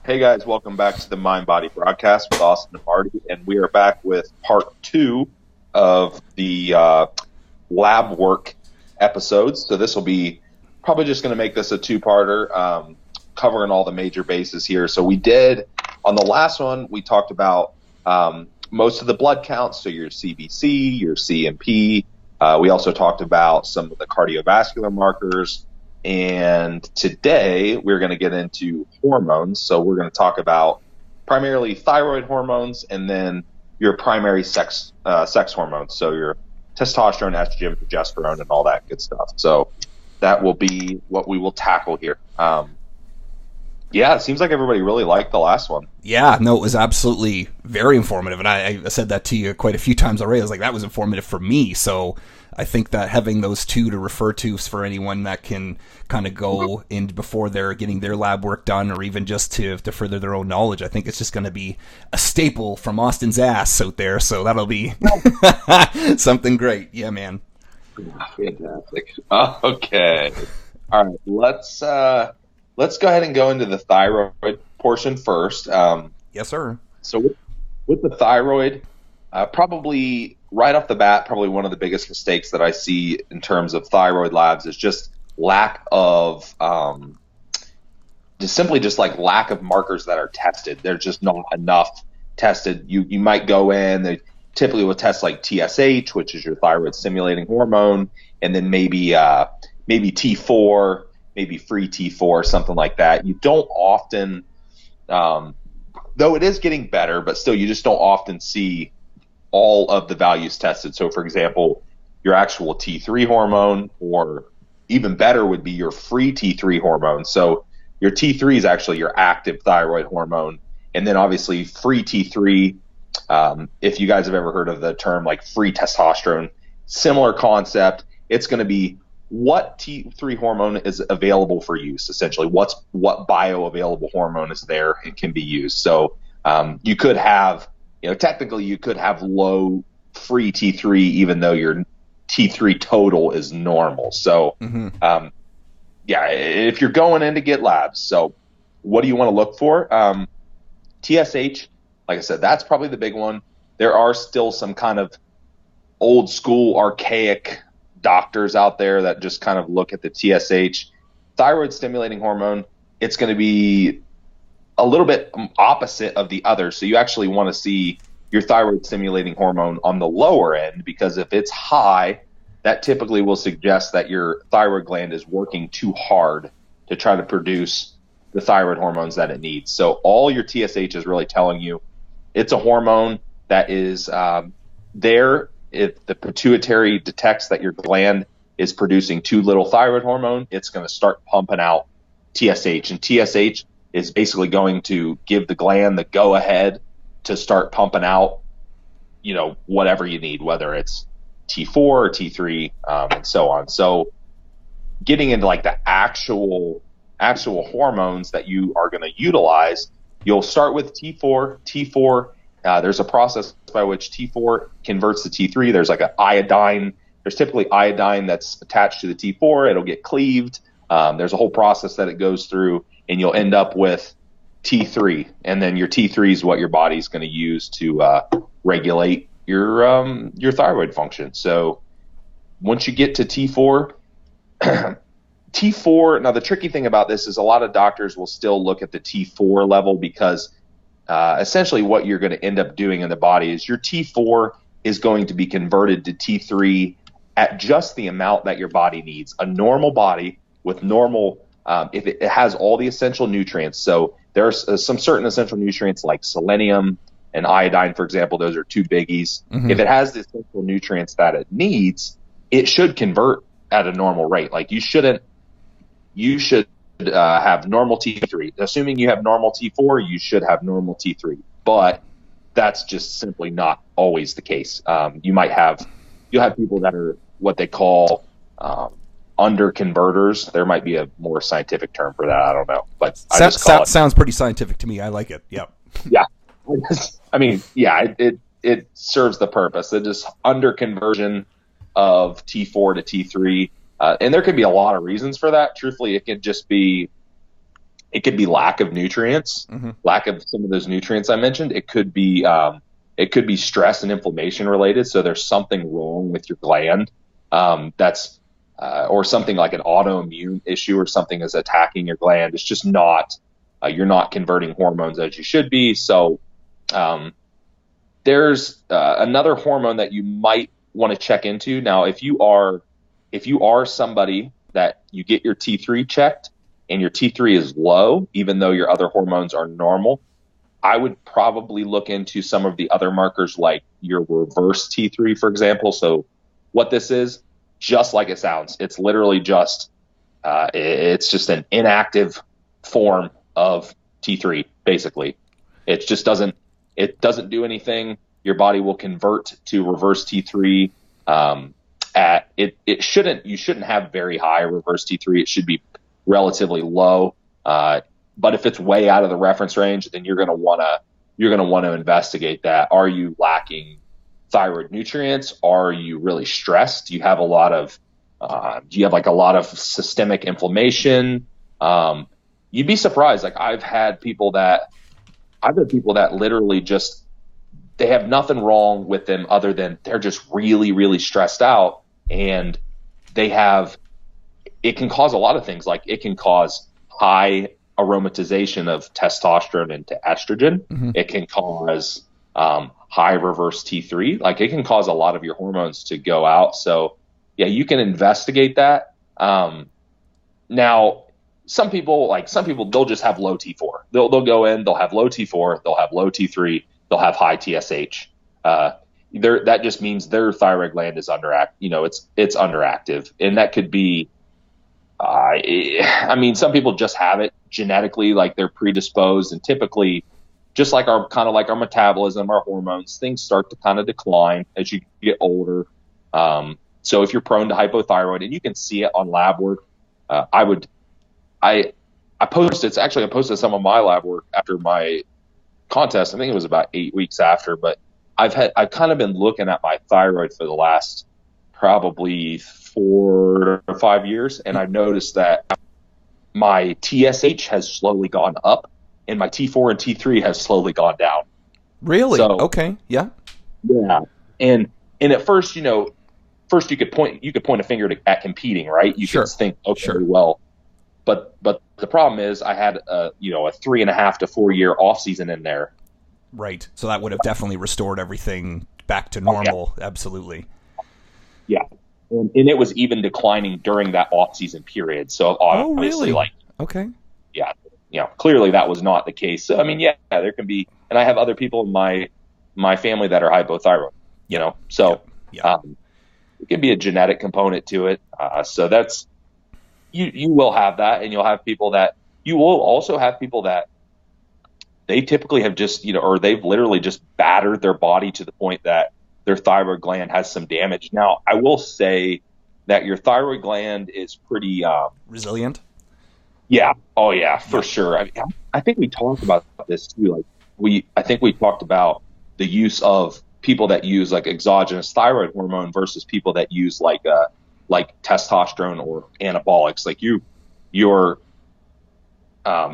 Hey guys, welcome back to the Mind Body Broadcast with Austin and Marty, and we are back with part 2 of the LabWork episodes. So this will be probably just going to make this a two-parter, covering all the major bases here. So we did, on the last one, we talked about most of the blood counts, so your CBC, your CMP. We also talked about some of the cardiovascular markers. And today we're going to get into hormones. So we're going to talk about primarily thyroid hormones and then your primary sex hormones. So your testosterone, estrogen, progesterone, and all that good stuff. So that will be what we will tackle here. Yeah, it seems like everybody really liked the last one. Yeah, no, it was absolutely very informative. And I said that to you quite a few times already. I was like, that was informative for me. So I think that having those two to refer to for anyone that can kind of go in before they're getting their lab work done or even just to further their own knowledge, I think it's just going to be a staple from Austin's ass out there. So that'll be something great. Yeah, man. Fantastic. Okay. All right, let's go ahead and go into the thyroid portion first. Yes, sir. So with the thyroid, probably right off the bat, probably one of the biggest mistakes that I see in terms of thyroid labs is just lack of just lack of markers that are tested. There's just not enough tested. You might go in, they typically will test like TSH, which is your thyroid stimulating hormone, and then maybe T4, maybe free T4, something like that. You don't often, though it is getting better, but still you just don't often see all of the values tested. So for example, your actual T3 hormone, or even better would be your free T3 hormone. So your T3 is actually your active thyroid hormone. And then obviously free T3, if you guys have ever heard of the term like free testosterone, similar concept. It's going to be what T3 hormone is available for use, essentially. What bioavailable hormone is there and can be used. So you could have, technically you could have low free T3 even though your T3 total is normal. So if you're going in to get labs, so what do you want to look for? TSH, like I said, that's probably the big one. There are still some kind of old school archaic doctors out there that just kind of look at the TSH. Thyroid stimulating hormone, it's going to be a little bit opposite of the other. So you actually want to see your thyroid stimulating hormone on the lower end, because if it's high, that typically will suggest that your thyroid gland is working too hard to try to produce the thyroid hormones that it needs. So all your TSH is really telling you it's a hormone that is there. If the pituitary detects that your gland is producing too little thyroid hormone, it's going to start pumping out TSH. And TSH is basically going to give the gland the go-ahead to start pumping out, whatever you need, whether it's T4 or T3, and so on. So getting into like the actual hormones that you are going to utilize, you'll start with T4. T4, there's a process by which T4 converts to T3. There's like an iodine. There's typically iodine that's attached to the T4. It'll get cleaved. There's a whole process that it goes through, and you'll end up with T3. And then your T3 is what your body's going to use to regulate your thyroid function. So once you get to T4, T4, now the tricky thing about this is a lot of doctors will still look at the T4 level, because essentially what you're going to end up doing in the body is your T4 is going to be converted to T3 at just the amount that your body needs. A normal body with normal, if it has all the essential nutrients. So there's some certain essential nutrients like selenium and iodine, for example. Those are two biggies. Mm-hmm. If it has the essential nutrients that it needs, it should convert at a normal rate. Like you should have normal T3. Assuming you have normal T4, you should have normal T3. But that's just simply not always the case. You'll have people that are what they call under converters. There might be a more scientific term for that. I don't know, but sounds pretty scientific to me. I like it. Yep. Yeah. It serves the purpose. It is under conversion of T4 to T3. And there could be a lot of reasons for that. Truthfully, it could just be It could be lack of nutrients, lack of some of those nutrients I mentioned. It could be stress and inflammation related. So there's something wrong with your gland, or something like an autoimmune issue or something is attacking your gland. It's just not, you're not converting hormones as you should be. So, there's another hormone that you might want to check into. Now, if you are somebody that you get your T3 checked and your T3 is low, even though your other hormones are normal, I would probably look into some of the other markers like your reverse T3, for example. So what this is, just like it sounds, it's literally just, it's just an inactive form of T3, basically. It just doesn't do anything. Your body will convert to reverse T3. You shouldn't have very high reverse T3. It should be relatively low. But if it's way out of the reference range, then you're going to want to investigate that. Are you lacking thyroid nutrients? Are you really stressed? Do you have a lot of systemic inflammation? You'd be surprised. Like I've had people that literally just, they have nothing wrong with them other than they're just really, really stressed out, and it can cause a lot of things. Like it can cause high aromatization of testosterone into estrogen. It can cause high reverse T3. Like it can cause a lot of your hormones to go out. So yeah, you can investigate that. Now some people, they'll just have low T4. They'll go in, they'll have low T4, they'll have low T3, they'll have high TSH. That just means their thyroid gland is it's underactive. And that could be, some people just have it genetically, like they're predisposed, and typically just like our metabolism, our hormones, things start to kind of decline as you get older. So if you're prone to hypothyroid, and you can see it on LabWork, I posted some of my lab work after my contest. I think it was about 8 weeks after, but I've kind of been looking at my thyroid for the last probably 4 or 5 years. And I've noticed that my TSH has slowly gone up and my T4 and T3 has slowly gone down. Really? So, okay. Yeah. Yeah. And at first, you could point a finger at competing, right? You could think, okay, well, but the problem is I had a 3.5 to 4 year off season in there. Right. So that would have definitely restored everything back to normal. Yeah. Absolutely. Yeah. And it was even declining during that off season period. So obviously, okay. Yeah. Clearly that was not the case. So, there can be, and I have other people in my family that are hypothyroid, so it can be a genetic component to it. So that's, you will have that, and you will also have people that they typically have just, or they've literally just battered their body to the point that their thyroid gland has some damage. Now, I will say that your thyroid gland is pretty resilient. Yeah. Oh yeah, for sure. I think we talked about this too. I think we talked about the use of people that use like exogenous thyroid hormone versus people that use like testosterone or anabolics. Like you're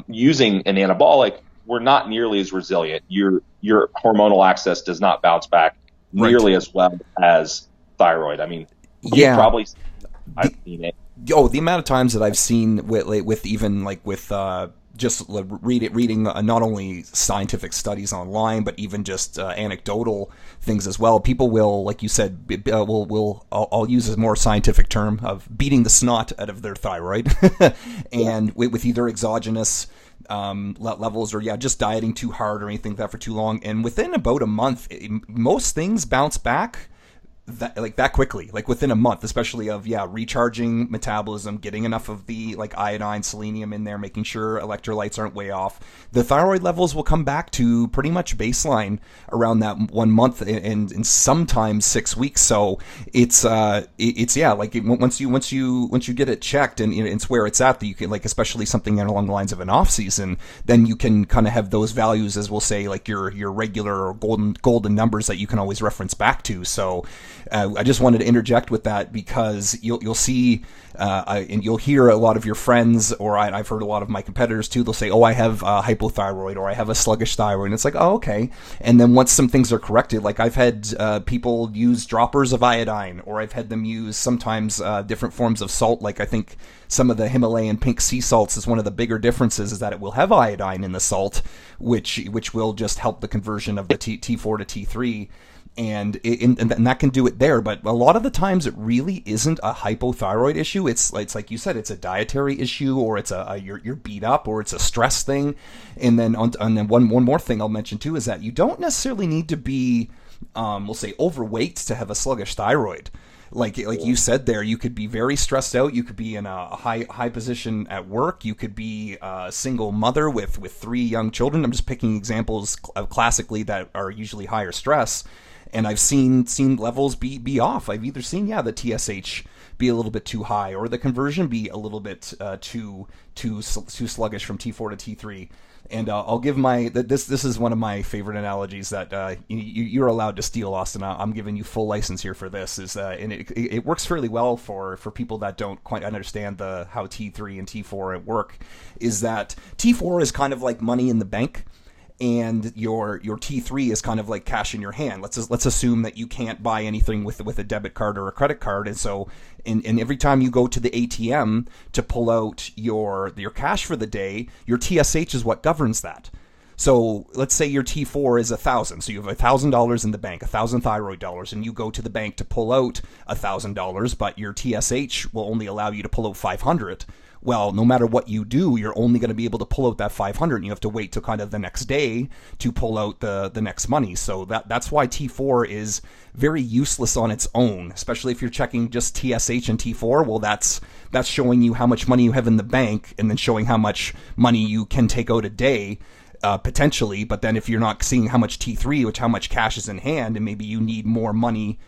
using an anabolic, we're not nearly as resilient. Your hormonal axis does not bounce back nearly as well as thyroid. I've seen it. The amount of times that I've seen with even like with just reading not only scientific studies online, but even just anecdotal things as well. People will, like you said, I'll use a more scientific term of beating the snot out of their thyroid, and with either exogenous levels or just dieting too hard or anything like that for too long. And within about a month, most things bounce back that quickly, like within a month, especially of recharging metabolism, getting enough of the like iodine, selenium in there, making sure electrolytes aren't way off. The thyroid levels will come back to pretty much baseline around that 1 month and sometimes 6 weeks. So it's like once you get it checked and it's where it's at, that you can, like, especially something along the lines of an off season, then you can kind of have those values, as we'll say, like your regular or golden numbers that you can always reference back to. So I just wanted to interject with that because you'll see, and you'll hear a lot of your friends, or I've heard a lot of my competitors too. They'll say, "Oh, I have hypothyroid, or I have a sluggish thyroid," and it's like, "Oh, okay." And then once some things are corrected, like I've had people use droppers of iodine, or I've had them use sometimes different forms of salt. Like I think some of the Himalayan pink sea salts is one of the bigger differences, is that it will have iodine in the salt, which will just help the conversion of the T4 to T3. And that can do it there, but a lot of the times it really isn't a hypothyroid issue. It's like you said, it's a dietary issue, or it's you're beat up, or it's a stress thing. And then one more thing I'll mention too is that you don't necessarily need to be, we'll say, overweight to have a sluggish thyroid. Like you said there, you could be very stressed out. You could be in a high position at work. You could be a single mother with 3 young children. I'm just picking examples classically that are usually higher stress. And I've seen levels be off. I've either seen, the TSH be a little bit too high, or the conversion be a little bit too sluggish from T4 to T3. And I'll give this is one of my favorite analogies that you're allowed to steal, Austin. I'm giving you full license here for this. And it works fairly well for people that don't quite understand how T3 and T4 work. Is that T4 is kind of like money in the bank, and your T3 is kind of like cash in your hand. Let's assume that you can't buy anything with a debit card or a credit card, and so and every time you go to the ATM to pull out your cash for the day, your TSH is what governs that. So let's say your T4 is 1,000, so you have $1,000 in the bank, 1,000 thyroid dollars, and you go to the bank to pull out $1,000, but your TSH will only allow you to pull out 500. Well, no matter what you do, you're only going to be able to pull out that 500, and you have to wait till kind of the next day to pull out the next money. So that's why T4 is very useless on its own, especially if you're checking just TSH and T4. Well, that's showing you how much money you have in the bank, and then showing how much money you can take out a day, potentially. But then if you're not seeing how much T3, which how much cash is in hand, and maybe you need more money,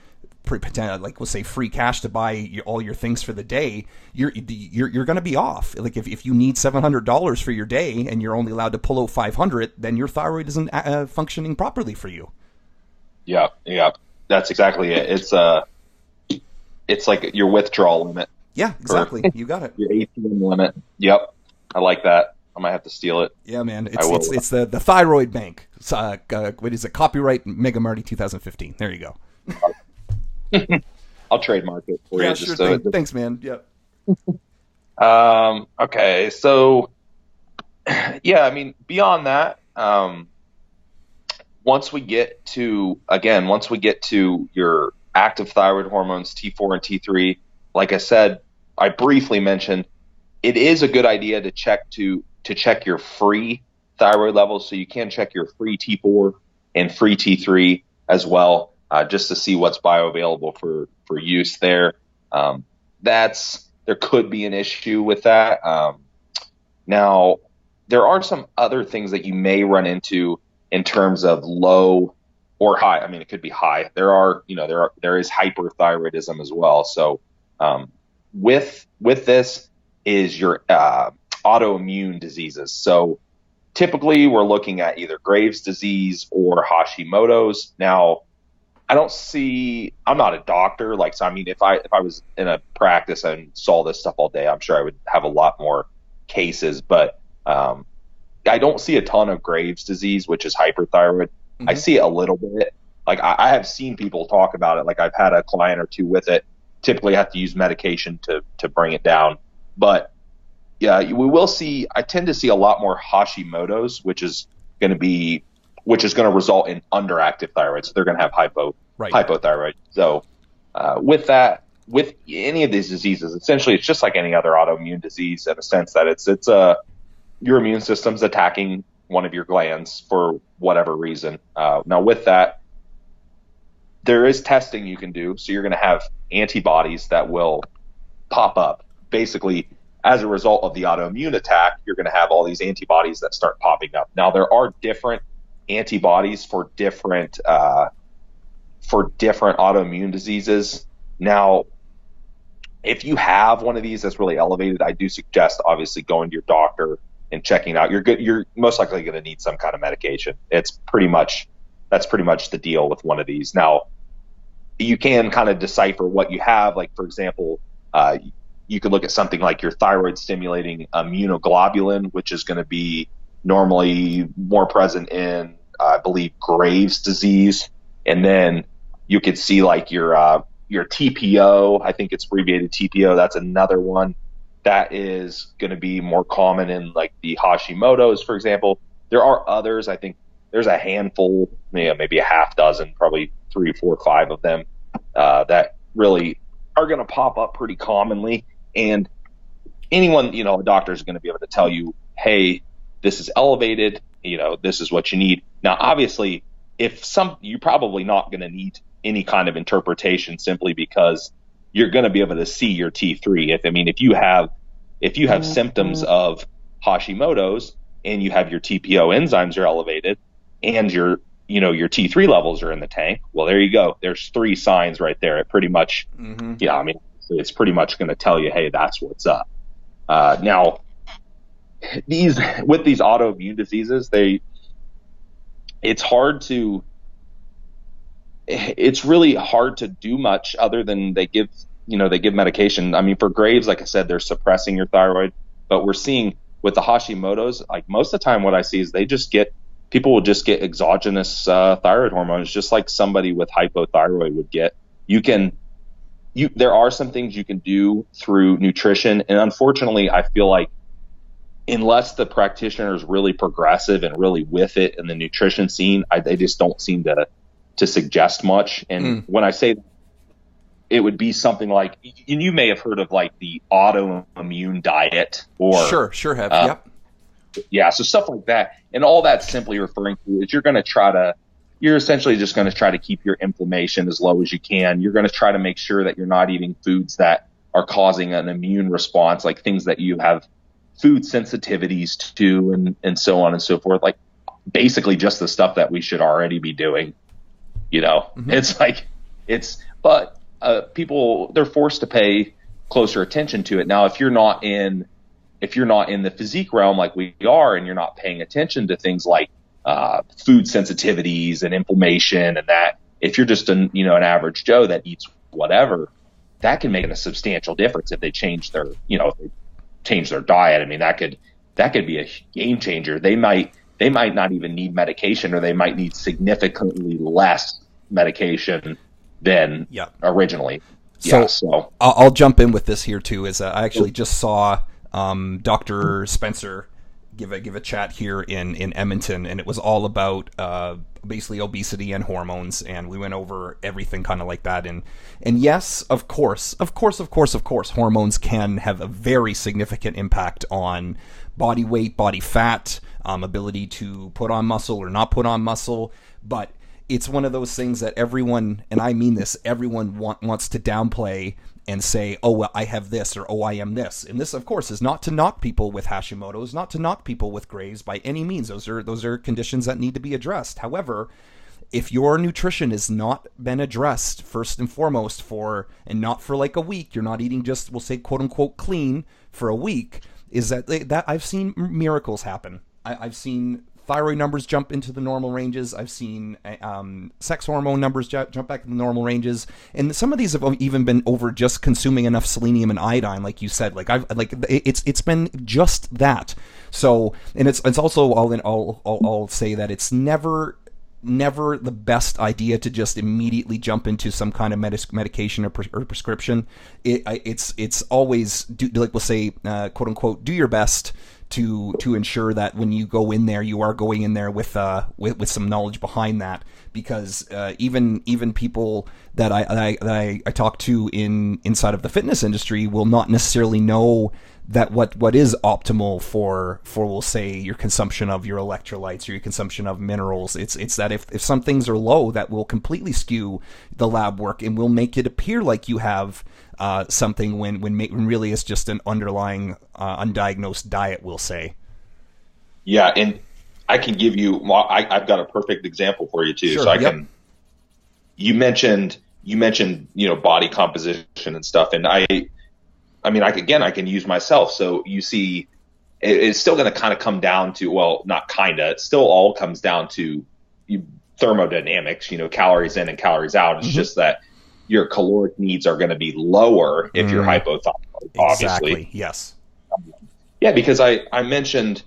like we'll say free cash to buy all your things for the day, you're going to be off. Like if you need $700 for your day and you're only allowed to pull out 500, then your thyroid isn't functioning properly for you. Yeah, that's exactly it. It's like your withdrawal limit. Yeah, exactly. You got it. Your ATM limit. Yep, I like that. I might have to steal it. Yeah, man. It's the thyroid bank. What is it? Copyright Mega Marty 2015. There you go. I'll trademark it for you. Yeah, sure thing. Thanks, man. Yep. Okay, so I mean, beyond that, once we get to your active thyroid hormones, T4 and T3, like I said, I briefly mentioned, it is a good idea to check your free thyroid levels. So you can check your free T4 and free T3 as well. Just to see what's bioavailable for use there. There could be an issue with that. Now, there are some other things that you may run into in terms of low or high. I mean, it could be high. There is hyperthyroidism as well. So with this is your autoimmune diseases. So typically we're looking at either Graves' disease or Hashimoto's. Now, I'm not a doctor. So I mean, if I was in a practice and saw this stuff all day, I'm sure I would have a lot more cases, but I don't see a ton of Graves' disease, which is hyperthyroid. Mm-hmm. I see it a little bit. Like I have seen people talk about it. Like I've had a client or two with it. Typically have to use medication to bring it down. But yeah, I tend to see a lot more Hashimoto's, which is going to result in underactive thyroid. So they're going to have hypothyroid. So with any of these diseases, essentially it's just like any other autoimmune disease in a sense that it's your immune system's attacking one of your glands for whatever reason. Now with that, there is testing you can do. So you're going to have antibodies that will pop up. Basically, as a result of the autoimmune attack, you're going to have all these antibodies that start popping up. Now there are different antibodies for different autoimmune diseases. Now, if you have one of these that's really elevated, I do suggest obviously going to your doctor and checking out. You're most likely going to need some kind of medication. That's pretty much the deal with one of these. Now, you can kind of decipher what you have. Like, for example, you could look at something like your thyroid stimulating immunoglobulin, which is going to be normally more present in, I believe, Graves' disease. And then you could see like your TPO, I think it's abbreviated TPO. That's another one that is going to be more common in like the Hashimoto's, for example. There are others. I think there's a handful, maybe a half dozen, probably 3, 4, 5 of them that really are going to pop up pretty commonly. And anyone, a doctor is going to be able to tell you, hey, this is elevated, this is what you need. Now, obviously, you're probably not going to need any kind of interpretation, simply because you're going to be able to see your T3. If you have symptoms of Hashimoto's and you have your TPO enzymes are elevated and your T3 levels are in the tank, well, there you go. There's 3 signs right there. It pretty much, it's pretty much going to tell you, hey, that's what's up. Now, with these autoimmune diseases, it's really hard to do much other than they give medication. I mean, for Graves', like I said, they're suppressing your thyroid, but we're seeing with the Hashimoto's, like most of the time what I see is people will just get exogenous thyroid hormones, just like somebody with hypothyroid would get. There are some things you can do through nutrition. And unfortunately, I feel like unless the practitioner is really progressive and really with it in the nutrition scene, they just don't seem to suggest much. And when I say it would be something like, you may have heard of like the autoimmune diet, or sure have. Yep. Yeah. So stuff like that. And all that's simply referring to is you're essentially just going to try to keep your inflammation as low as you can. You're going to try to make sure that you're not eating foods that are causing an immune response, like things that you have food sensitivities to, and so on and so forth. Like basically just the stuff that we should already be doing. But people, they're forced to pay closer attention to it. Now, if you're not in the physique realm like we are, and you're not paying attention to things like food sensitivities and inflammation, and that, if you're just an average Joe that eats whatever, that can make a substantial difference if they change their diet. I mean, that could be a game changer. They might not even need medication, or they might need significantly less medication than originally. So I'll jump in with this here too. I actually just saw Dr. Spencer give a chat here in Edmonton, and it was all about basically obesity and hormones, and we went over everything kind of like that. And yes, of course, hormones can have a very significant impact on body weight, body fat, ability to put on muscle or not put on muscle. But it's one of those things that everyone, and I mean this, everyone wants to downplay and say, oh, well, I have this, or oh, I am this. And this, of course, is not to knock people with Hashimoto's, not to knock people with Graves' by any means. Those are conditions that need to be addressed. However, if your nutrition has not been addressed first and foremost and not for like a week, you're not eating just, we'll say, quote unquote, clean for a week, is that I've seen miracles happen. I've seen thyroid numbers jump into the normal ranges. I've seen sex hormone numbers jump back in the normal ranges, and some of these have even been over just consuming enough selenium and iodine, like you said. It's been just that. So, and it's also I'll say that it's never the best idea to just immediately jump into some kind of medication or prescription. It's always we'll say, quote unquote, do your best to ensure that when you go in there, you are going in there with some knowledge behind that, because even people that I talk to inside of the fitness industry will not necessarily know that what is optimal for we'll say your consumption of your electrolytes or your consumption of minerals. It's that if some things are low, that will completely skew the lab work and will make it appear like you have something when really it's just an underlying undiagnosed diet, we'll say. Yeah, and I can give you, I've got a perfect example for you too. Sure, so I can. You mentioned body composition and stuff, and I can use myself. So you see, it's still going to kind of come down to, well, not kinda, it still all comes down to thermodynamics, calories in and calories out. It's just that your caloric needs are going to be lower if you're hypothyroid, obviously. Exactly. Yes. Yeah, because I mentioned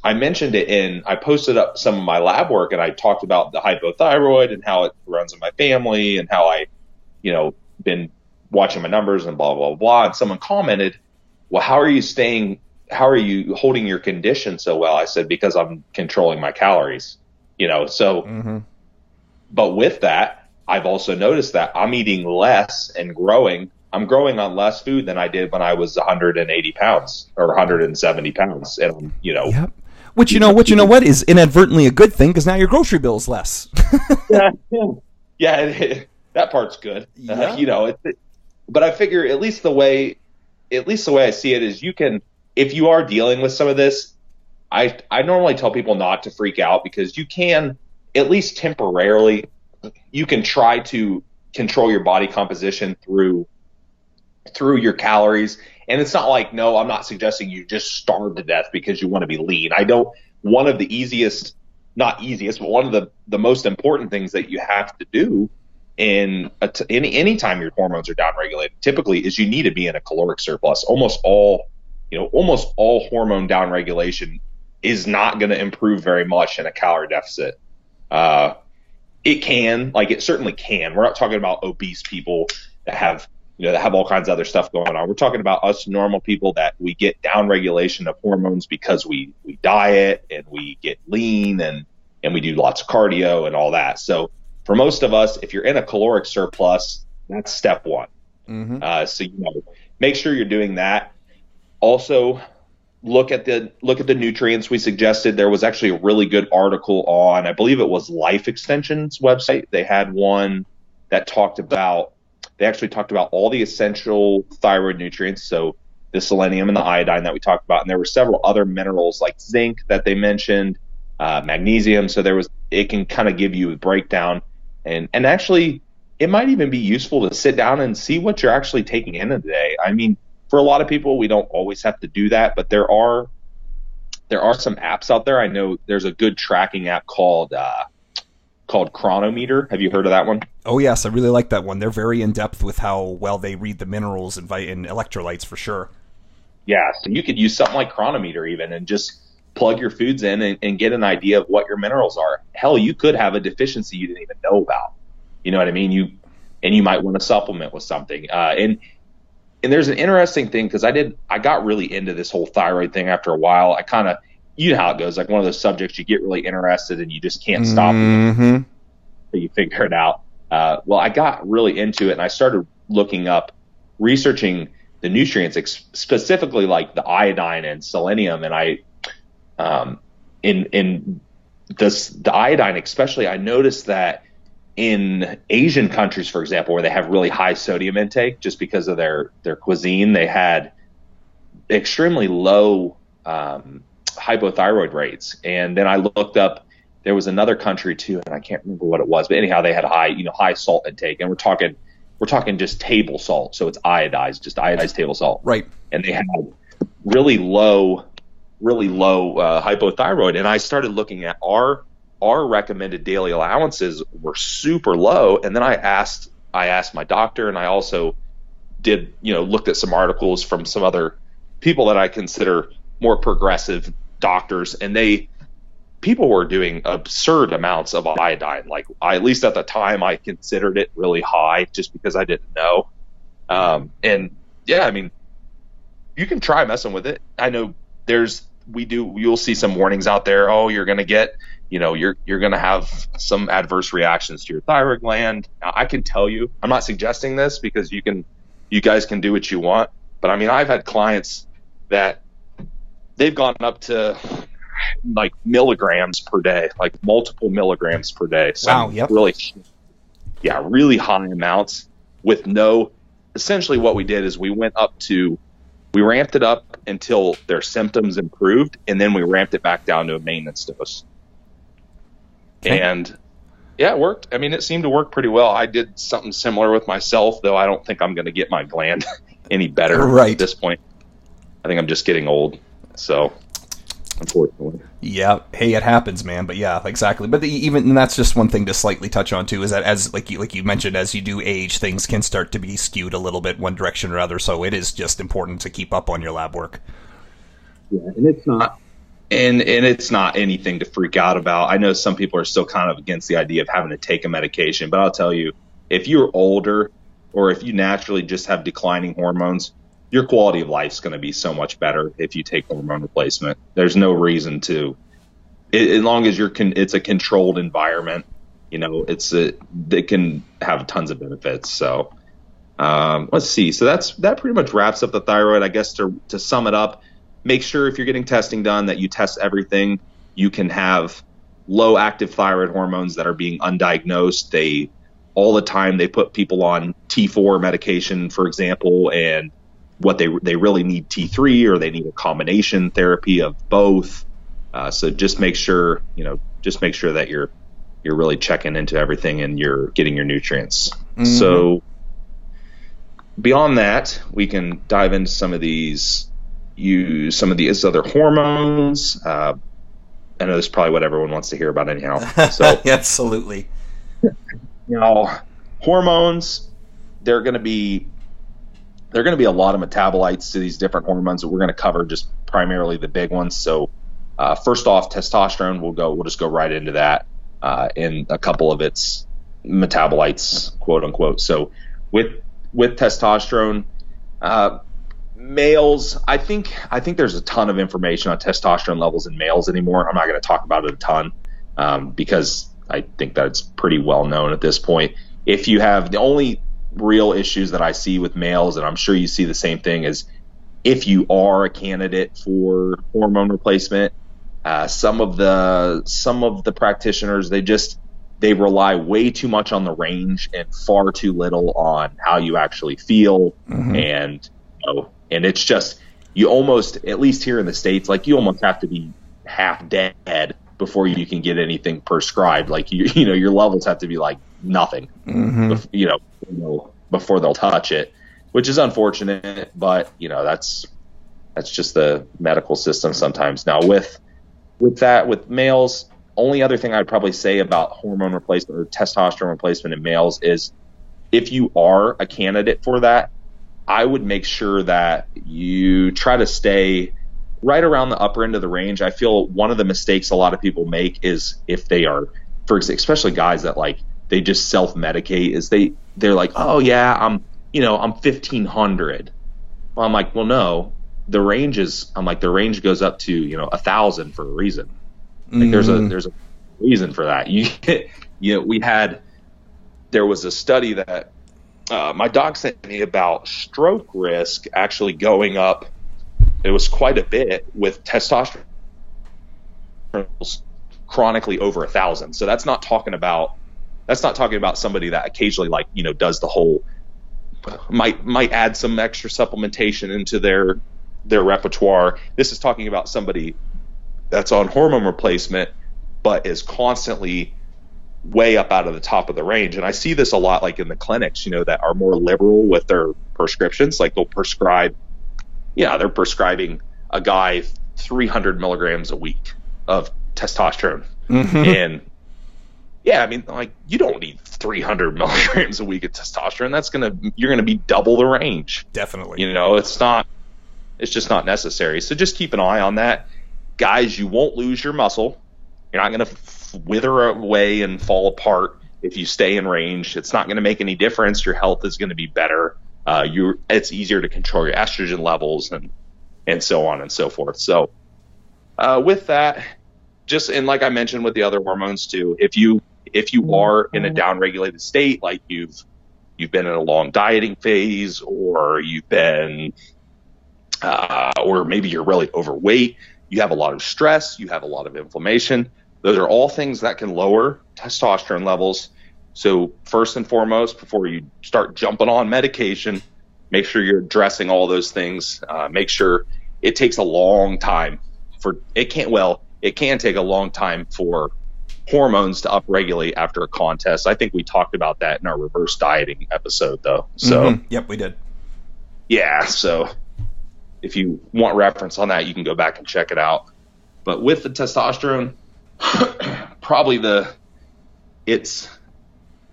it I posted up some of my lab work, and I talked about the hypothyroid and how it runs in my family and how I, been watching my numbers and blah, blah, blah. And someone commented, well, how are you holding your condition so well? I said, because I'm controlling my calories, but with that, I've also noticed that I'm eating less and growing. I'm growing on less food than I did when I was 180 pounds or 170 pounds. And, Yep. Which, what is inadvertently a good thing, because now your grocery bill is less. Yeah, that part's good. Yeah. But I figure at least the way I see it is if you are dealing with some of this, I normally tell people not to freak out, because you can, at least temporarily, you can try to control your body composition through your calories. And it's not like, no, I'm not suggesting you just starve to death because you want to be lean. One of the easiest, not easiest, but one of the most important things that you have to do in any time your hormones are downregulated, typically, is you need to be in a caloric surplus. Almost all hormone downregulation is not going to improve very much in a calorie deficit. It certainly can. We're not talking about obese people that have all kinds of other stuff going on. We're talking about us normal people that we get downregulation of hormones because we diet and we get lean and we do lots of cardio and all that. So for most of us, if you're in a caloric surplus, that's step one. So make sure you're doing that. Also, look at the nutrients we suggested. There was actually a really good article on, I believe it was Life Extension's website. They had one that talked about all the essential thyroid nutrients. So the selenium and the iodine that we talked about. And there were several other minerals like zinc that they mentioned, magnesium. So it can kind of give you a breakdown, and actually it might even be useful to sit down and see what you're actually taking in a day. I mean, for a lot of people, we don't always have to do that, but there are some apps out there. I know there's a good tracking app called Chronometer. Have you heard of that one? Oh yes, I really like that one. They're very in depth with how well they read the minerals and electrolytes for sure. Yeah, so you could use something like Chronometer even, and just plug your foods in and get an idea of what your minerals are. Hell, you could have a deficiency you didn't even know about. You know what I mean? You might want to supplement with something. And there's an interesting thing, because I got really into this whole thyroid thing after a while. I kind of, you know how it goes, like one of those subjects you get really interested and you just can't stop. So you figure it out. Well, I got really into it, and I started researching the nutrients, specifically like the iodine and selenium. And the iodine especially, I noticed that in Asian countries, for example, where they have really high sodium intake, just because of their cuisine, they had extremely low hypothyroid rates. And then I looked up, there was another country too, and I can't remember what it was, but anyhow, they had high salt intake, and we're talking just table salt, so it's just iodized table salt, right? And they had really low hypothyroid. And I started looking at our recommended daily allowances were super low. And then I asked my doctor, and I also did, looked at some articles from some other people that I consider more progressive doctors, and people were doing absurd amounts of iodine. Like, at least at the time, I considered it really high just because I didn't know. And yeah, I mean, you can try messing with it. I know you'll see some warnings out there. Oh, you're going to get, you're going to have some adverse reactions to your thyroid gland. Now, I can tell you, I'm not suggesting this, because you guys can do what you want. But I mean, I've had clients that they've gone up to like milligrams per day, like multiple milligrams per day. So wow. Yep. Really high amounts with essentially what we did is we ramped it up until their symptoms improved, and then we ramped it back down to a maintenance dose. Okay. And yeah, it worked. I mean, it seemed to work pretty well. I did something similar with myself, though I don't think I'm going to get my gland any better at this point. I think I'm just getting old. So unfortunately. Yeah, hey, it happens, man. But yeah, exactly. But even and that's just one thing to slightly touch on too. Is that as like you mentioned, as you do age, things can start to be skewed a little bit one direction or other. So it is just important to keep up on your lab work. Yeah, and it's not, and it's not anything to freak out about. I know some people are still kind of against the idea of having to take a medication, but I'll tell you, if you're older or if you naturally just have declining hormones, your quality of life is going to be so much better if you take hormone replacement. There's no reason to, as long as it's a controlled environment, you know, it can have tons of benefits. So, let's see. So that pretty much wraps up the thyroid. I guess to sum it up, make sure if you're getting testing done that you test everything. You can have low active thyroid hormones that are being undiagnosed. All the time they put people on T4 medication, for example, and what they really need T3, or they need a combination therapy of both. So just make sure that you're really checking into everything and you're getting your nutrients. Mm-hmm. So beyond that, we can dive into some of these other hormones. I know this is probably what everyone wants to hear about anyhow. So absolutely. Hormones, they're going to be a lot of metabolites to these different hormones that we're going to cover, just primarily the big ones. So first off, testosterone, we'll just go right into that in a couple of its metabolites, quote unquote. So with testosterone, males, I think there's a ton of information on testosterone levels in males anymore. I'm not going to talk about it a ton because I think that's pretty well known at this point. If you have the only real issues that I see with males, and I'm sure you see the same thing, is if you are a candidate for hormone replacement, some of the practitioners, they rely way too much on the range and far too little on how you actually feel. Mm-hmm. And it's just, you almost, at least here in the States, like you almost have to be half dead before you can get anything prescribed. Like your levels have to be like nothing, mm-hmm. Before they'll touch it, which is unfortunate, but that's just the medical system sometimes. Now with males, only other thing I'd probably say about hormone replacement or testosterone replacement in males is if you are a candidate for that, I would make sure that you try to stay right around the upper end of the range. I feel one of the mistakes a lot of people make is if they are, especially guys that like they just self-medicate, is they're like, oh yeah, I'm 1,500. Well, I'm like, well, no, the range goes up to 1,000 for a reason. Like mm-hmm. there's a reason for that. There was a study that my doc sent me about stroke risk actually going up. It was quite a bit with testosterone chronically over 1,000. So that's not talking about somebody that occasionally does the whole might add some extra supplementation into their repertoire. This is talking about somebody that's on hormone replacement but is constantly way up out of the top of the range. And I see this a lot like in the clinics, that are more liberal with their prescriptions. Like they'll prescribe, they're prescribing a guy 300 milligrams a week of testosterone. Mm-hmm. And you don't need 300 milligrams a week of testosterone. You're going to be double the range. Definitely. It's just not necessary. So just keep an eye on that. Guys, you won't lose your muscle. You're not going to wither away and fall apart if you stay in range. It's not going to make any difference. Your health is going to be better. It's easier to control your estrogen levels and so on and so forth. So with that, and like I mentioned with the other hormones too, if you are in a downregulated state, like you've been in a long dieting phase, or you've been or maybe you're really overweight, you have a lot of stress, you have a lot of inflammation, those are all things that can lower testosterone levels. So first and foremost, before you start jumping on medication, make sure you're addressing all those things. Make sure it takes a long time it can take a long time for hormones to upregulate after a contest. I think we talked about that in our reverse dieting episode though. So Yep, we did. Yeah. So if you want reference on that, you can go back and check it out. But with the testosterone, probably its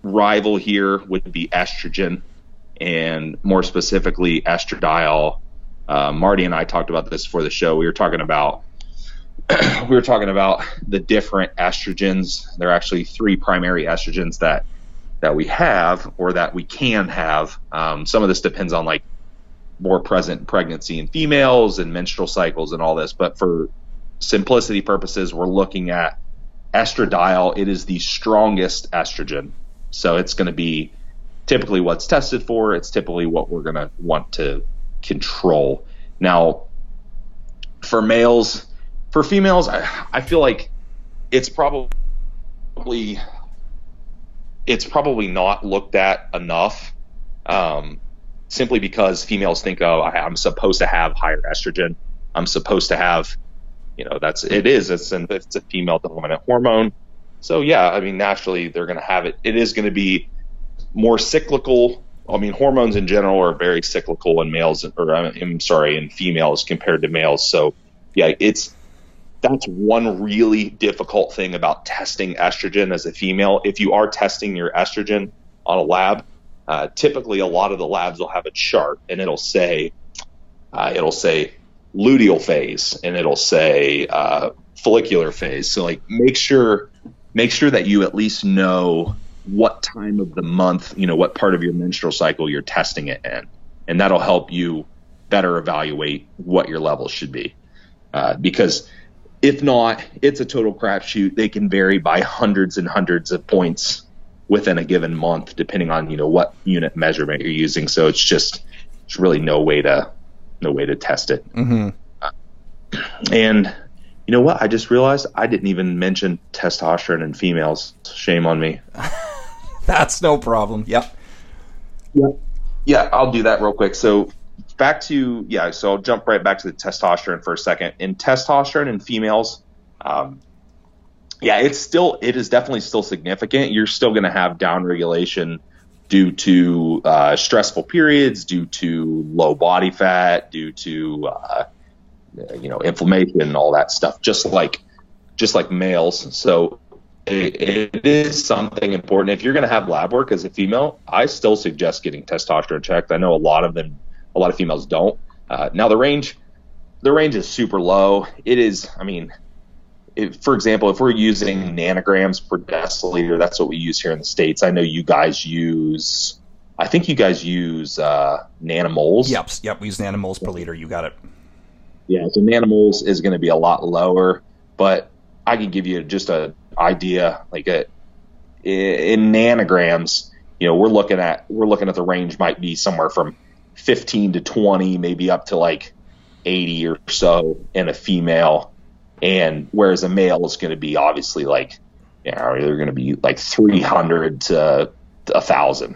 rival here would be estrogen, and more specifically estradiol. Marty and I talked about this before the show. We were talking about the different estrogens. There are actually 3 primary estrogens that we have, or that we can have. Some of this depends on like more present pregnancy in females and menstrual cycles and all this. But for simplicity purposes, we're looking at estradiol. It is the strongest estrogen. So it's going to be typically what's tested for. It's typically what we're going to want to control. Now, for females, I feel like it's probably not looked at enough, simply because females think, oh, I'm supposed to have higher estrogen. I'm supposed to have, it's a female dominant hormone. So yeah, I mean, naturally they're going to have it. It is going to be more cyclical. I mean, hormones in general are very cyclical in in females compared to males. So yeah, that's one really difficult thing about testing estrogen as a female. If you are testing your estrogen on a lab, typically a lot of the labs will have a chart, and it'll say luteal phase, and it'll say follicular phase. So like make sure that you at least know what time of the month, what part of your menstrual cycle you're testing it in, and that'll help you better evaluate what your levels should be. Because if not, it's a total crapshoot. They can vary by hundreds and hundreds of points within a given month, depending on what unit measurement you're using. So it's really no way to test it. Mm-hmm. And you know what? I just realized I didn't even mention testosterone in females. Shame on me. That's no problem. Yep. Yeah, I'll do that real quick. So I'll jump right back to the testosterone for a second. In testosterone in females, it is definitely still significant. You're still going to have downregulation due to stressful periods, due to low body fat, due to inflammation and all that stuff, just like males. So it is something important. If you're going to have lab work as a female, I still suggest getting testosterone checked. I know a lot of females don't. Now the range is super low. It is, for example, if we're using nanograms per deciliter, that's what we use here in the States. I know you guys use nanomoles. Yep, we use nanomoles per liter. You got it. Yeah, so nanomoles is going to be a lot lower, but I can give you just an idea. In nanograms, we're looking at the range might be somewhere from 15 to 20, maybe up to like 80 or so in a female. And whereas a male is going to be obviously they're going to be like 300 to 1,000.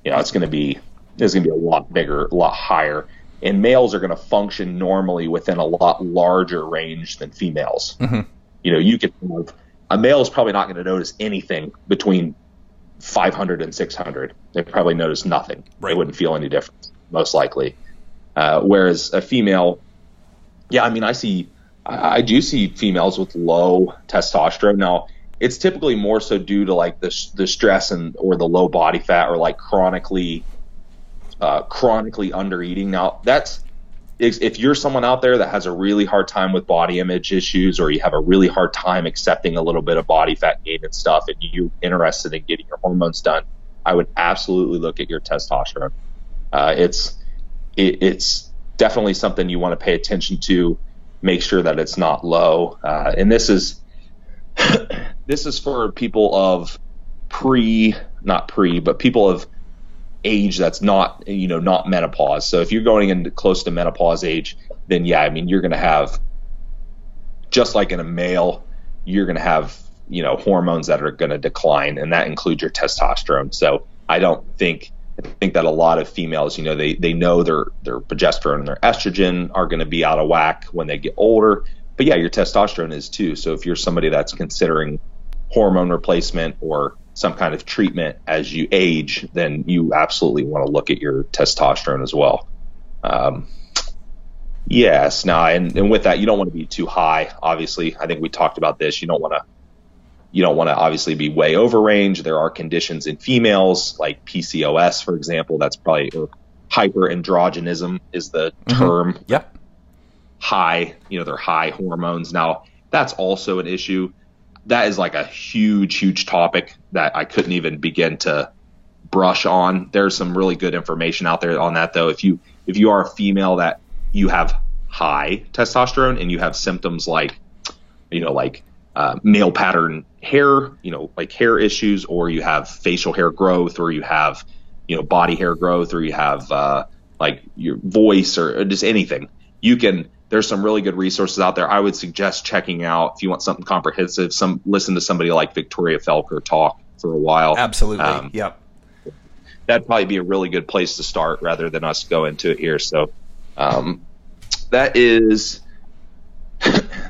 It's going to be a lot bigger, a lot higher. And males are going to function normally within a lot larger range than females. Mm-hmm. A male is probably not going to notice anything between 500 and 600. They probably notice nothing. Right. They wouldn't feel any difference, most likely. Whereas a female, I do see females with low testosterone. Now, it's typically more so due to like the stress or the low body fat, or like chronically under eating. Now, if you're someone out there that has a really hard time with body image issues, or you have a really hard time accepting a little bit of body fat gain and stuff, and you're interested in getting your hormones done, I would absolutely look at your testosterone. It's definitely something you want to pay attention to. Make sure that it's not low. And this is for people of but people of age that's not menopause. So if you're going into close to menopause age, then you're going to have, just like in a male, you're going to have hormones that are going to decline, and that includes your testosterone. So I think that a lot of females, they know their progesterone and their estrogen are going to be out of whack when they get older, but your testosterone is too. So if you're somebody that's considering hormone replacement or some kind of treatment as you age, then you absolutely want to look at your testosterone as well. Yes. No, and with that, you don't want to be too high. Obviously, I think we talked about this. You don't want to obviously be way over range. There are conditions in females like PCOS, for example. That's probably, or hyperandrogenism is the term. Yep. High, they're high hormones. Now, that's also an issue. That is like a huge, huge topic that I couldn't even begin to brush on. There's some really good information out there on that, though. If you are a female that you have high testosterone and you have symptoms like, male pattern hair, like hair issues, or you have facial hair growth, or you have, body hair growth, or you have like your voice or just anything, there's some really good resources out there. I would suggest checking out, if you want something comprehensive, listen to somebody like Victoria Felker talk for a while. Absolutely. Yep. That'd probably be a really good place to start rather than us go into it here. So that is,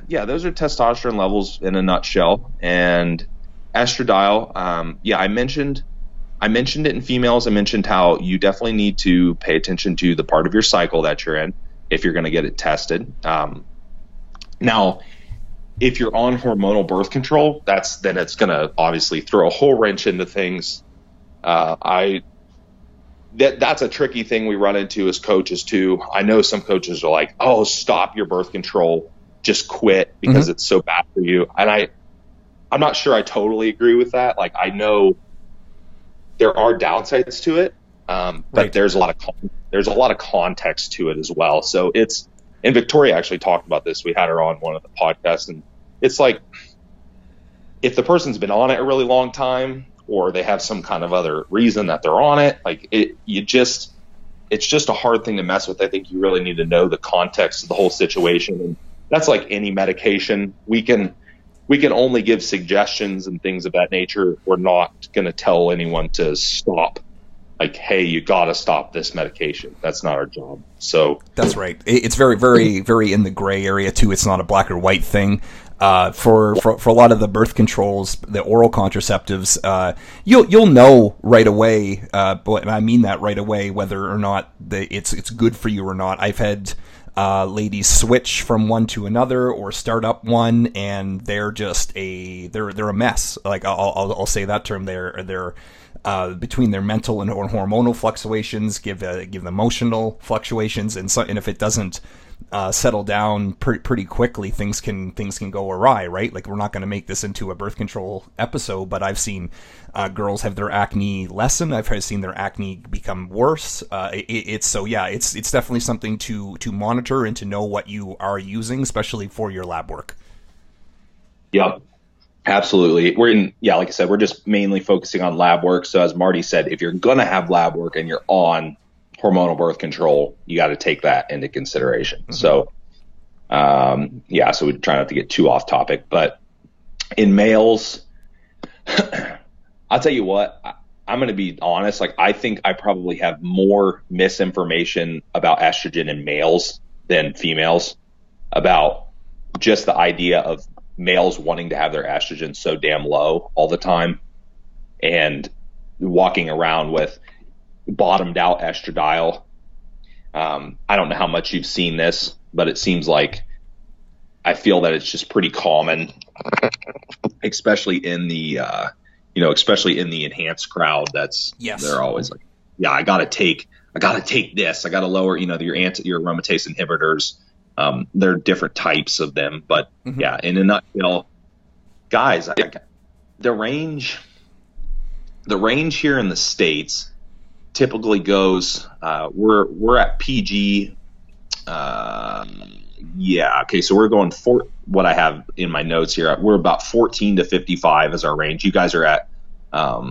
yeah, those are testosterone levels in a nutshell. And estradiol, I mentioned it in females. I mentioned how you definitely need to pay attention to the part of your cycle that you're in if you're going to get it tested. Now, if you're on hormonal birth control, then it's going to obviously throw a whole wrench into things. That's a tricky thing we run into as coaches too. I know some coaches are like, "Oh, stop your birth control, just quit because it's so bad for you." And I'm not sure I totally agree with that. Like, I know there are downsides to it, but there's a lot of context to it as well. So and Victoria actually talked about this. We had her on one of the podcasts, and it's like, if the person's been on it a really long time, or they have some kind of other reason that they're on it, like it's just a hard thing to mess with. I think you really need to know the context of the whole situation. And that's like any medication. We can only give suggestions and things of that nature. We're not going to tell anyone to stop. Like, hey, you got to stop this medication. That's not our job. So that's right. It's very, very, very in the gray area too. It's not a black or white thing. For a lot of the birth controls, the oral contraceptives, you'll know right away. But I mean that right away, whether or not it's good for you or not. I've had ladies switch from one to another or start up one, and they're just they're a mess. Like, I'll say that term. They're between their mental and hormonal fluctuations, give them emotional fluctuations, and if it doesn't settle down pretty quickly, things can go awry, right? Like, we're not going to make this into a birth control episode, but I've seen girls have their acne lessen. I've seen their acne become worse. It's definitely something to monitor and to know what you are using, especially for your lab work. Yep. Absolutely. Like I said, we're just mainly focusing on lab work. So as Marty said, if you're going to have lab work and you're on hormonal birth control, you got to take that into consideration. So, so we try not to get too off topic, but in males, I'll tell you what, I'm going to be honest. Like, I think I probably have more misinformation about estrogen in males than females, about just the idea of males wanting to have their estrogen so damn low all the time and walking around with bottomed out estradiol. I don't know how much you've seen this, but it seems like, I feel that it's just pretty common, especially in the enhanced crowd. They're always like, yeah, I gotta take this. I gotta lower, your aromatase inhibitors. There are different types of them, but yeah, in a nutshell, guys, the range here in the States typically goes, we're at PG. So we're going for what I have in my notes here. We're about 14 to 55 is our range. You guys are in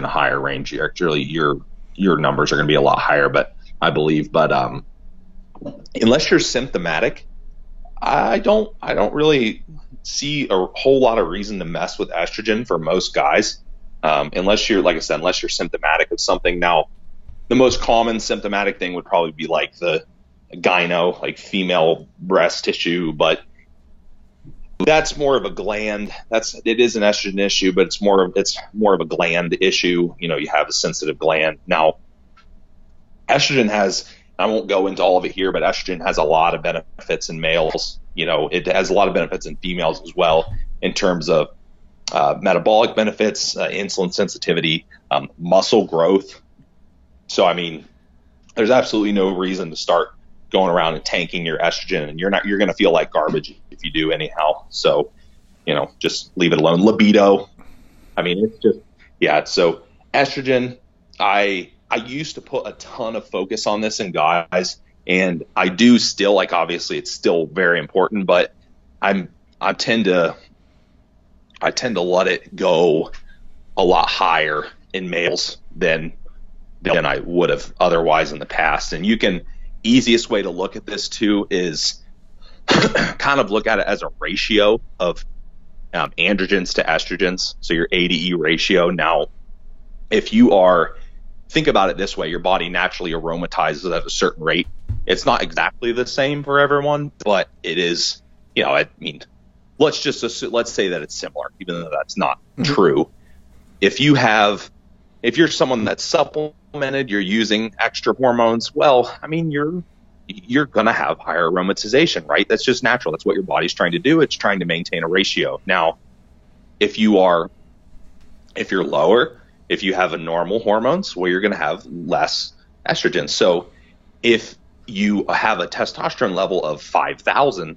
a higher range. Actually, your numbers are going to be a lot higher, but I believe, unless you're symptomatic, I don't really see a whole lot of reason to mess with estrogen for most guys. Unless you're, like I said, unless you're symptomatic of something. Now, the most common symptomatic thing would probably be like the gyno, like female breast tissue, but that's more of a gland. It is an estrogen issue, but it's more of a gland issue. You have a sensitive gland. Now, estrogen has I won't go into all of it here, but estrogen has a lot of benefits in males. It has a lot of benefits in females as well in terms of metabolic benefits, insulin sensitivity, muscle growth. So, I mean, there's absolutely no reason to start going around and tanking your estrogen, and you're going to feel like garbage if you do anyhow. So, just leave it alone. Libido. I mean, it's just, yeah. So estrogen, I used to put a ton of focus on this in guys, and I do still, like, obviously it's still very important, but I tend to let it go a lot higher in males than I would have otherwise in the past. And easiest way to look at this too is kind of look at it as a ratio of androgens to estrogens. So your A to E ratio. Now, if think about it this way, your body naturally aromatizes at a certain rate. It's not exactly the same for everyone, but it is, I mean, let's say that it's similar, even though that's not true. If you're someone that's supplemented, you're using extra hormones, well, I mean, you're going to have higher aromatization, right? That's just natural. That's what your body's trying to do. It's trying to maintain a ratio. Now, if you're lower, if you have a normal hormones, well, you're going to have less estrogen. So if you have a testosterone level of 5,000,